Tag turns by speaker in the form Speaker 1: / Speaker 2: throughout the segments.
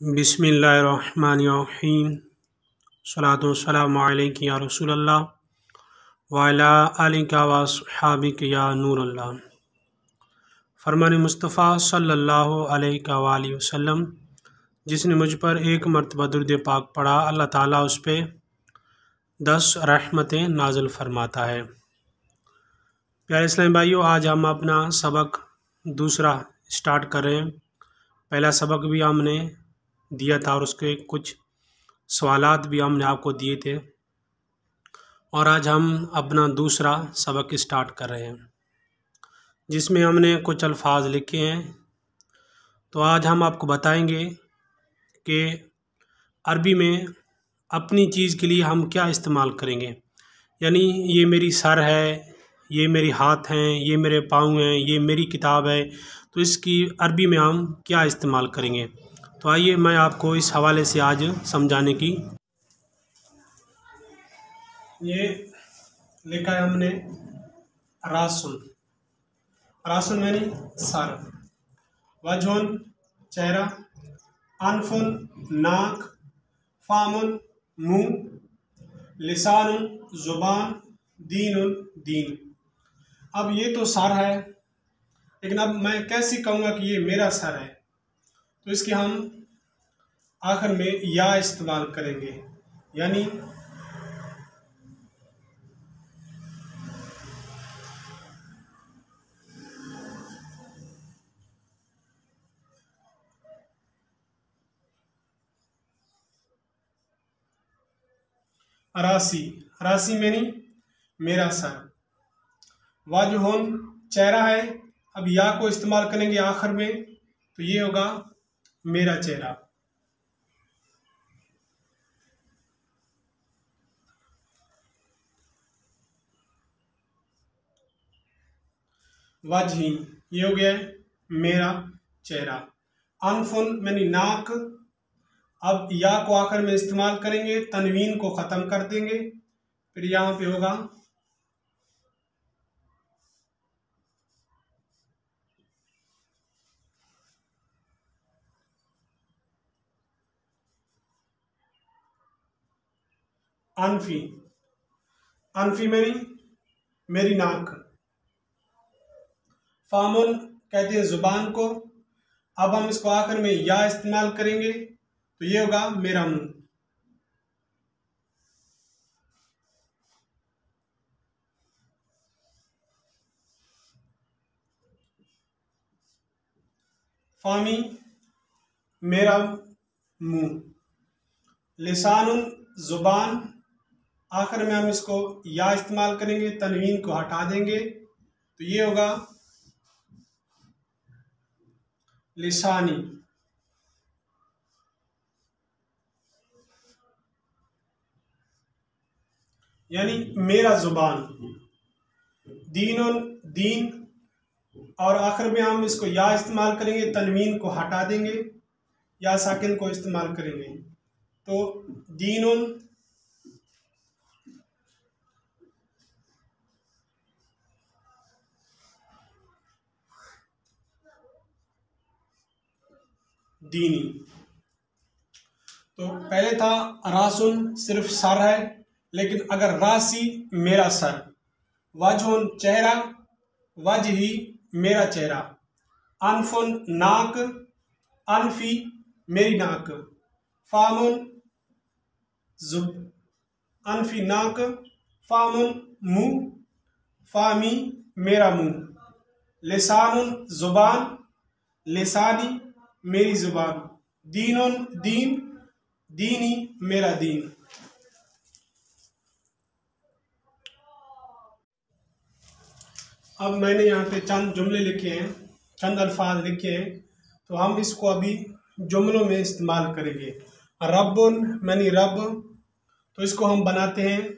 Speaker 1: बिस्मिल्लाहिर्रहमानिर्रहीम। सलातो वस्सलामु अलैका या रसूल अल्लाह व अला आलिका व अस्हाबिका या नूर अल्लाह। फरमान मुस्तफ़ा सल्लल्लाहु अलैहि वसल्लम, जिसने मुझ पर एक मरतबा दुरूद पाक पढ़ा, अल्लाह ताला उस पर 10 रहमतें नाज़िल फरमाता है। प्यारे इस्लामी भाइयों, आज हम अपना सबक दूसरा स्टार्ट कर रहे हैं। पहला सबक भी हमने दिया था और उसके कुछ सवालात भी हमने आपको दिए थे, और आज हम अपना दूसरा सबक स्टार्ट कर रहे हैं जिसमें हमने कुछ अल्फाज लिखे हैं। तो आज हम आपको बताएंगे कि अरबी में अपनी चीज़ के लिए हम क्या इस्तेमाल करेंगे। यानी ये मेरी सर है, ये मेरे हाथ हैं, ये मेरे पाँव हैं, ये मेरी किताब है, तो इसकी अरबी में हम क्या इस्तेमाल करेंगे। तो आइए मैं आपको इस हवाले से आज समझाने की। ये लिखा है हमने रासुन। रासुन यानी सर, वजहुन चेहरा, अनफुन नाक, फामुन मुंह, लिसानुन जुबान, दीनुन दीन। अब ये तो सर है, लेकिन अब मैं कैसे कहूँगा कि ये मेरा सर है। तो इसके हम आखिर में या इस्तेमाल करेंगे, यानी रासी। रासी यानी मेरा सर। वाजहुन चेहरा है, अब या को इस्तेमाल करेंगे आखिर में, तो ये होगा मेरा चेहरा। वजही ये हो गया है मेरा चेहरा। अनफुन यानी नाक, अब या को आखिर में इस्तेमाल करेंगे, तनवीन को ख़त्म कर देंगे, फिर यहाँ पे होगा अनफी। अनफी मेरी नाक। फामुन कहते हैं जुबान को, अब हम इसको आखिर में या इस्तेमाल करेंगे, तो ये होगा मेरा मुंह। फामी मेरा मुंह। लिसानुन जुबान, आखिर में हम इसको या इस्तेमाल करेंगे, तनवीन को हटा देंगे, तो ये होगा लिसानी। यानी मेरा जुबान। दीनुन दीन, और आखिर में हम इसको या इस्तेमाल करेंगे, तनवीन को हटा देंगे, या साकिन को इस्तेमाल करेंगे, तो दीनुन दीनी। तो पहले था रासुन सिर्फ सर है, लेकिन अगर रासी मेरा सर, वजहुन चेहरा, वजही मेरा चेहरा, अनफुन नाक, अनफी मेरी नाक, फामुन जुब अनफी नाक, फामुन मुंह, फामी मेरा मुंह, लिसानुन जुबान, लिसानी मेरी जुबान, दीनुन दीन, दीनी मेरा दीन। अब मैंने यहाँ पे चंद जुमले लिखे हैं, चंद अल्फाज लिखे हैं, तो हम इसको अभी जुमलों में इस्तेमाल करेंगे। रब्बुन यानी रब, तो इसको हम बनाते हैं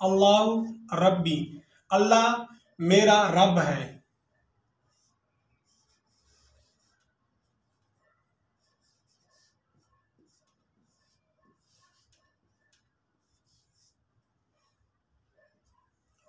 Speaker 1: अल्लाह रब्बी, अल्लाह मेरा रब है।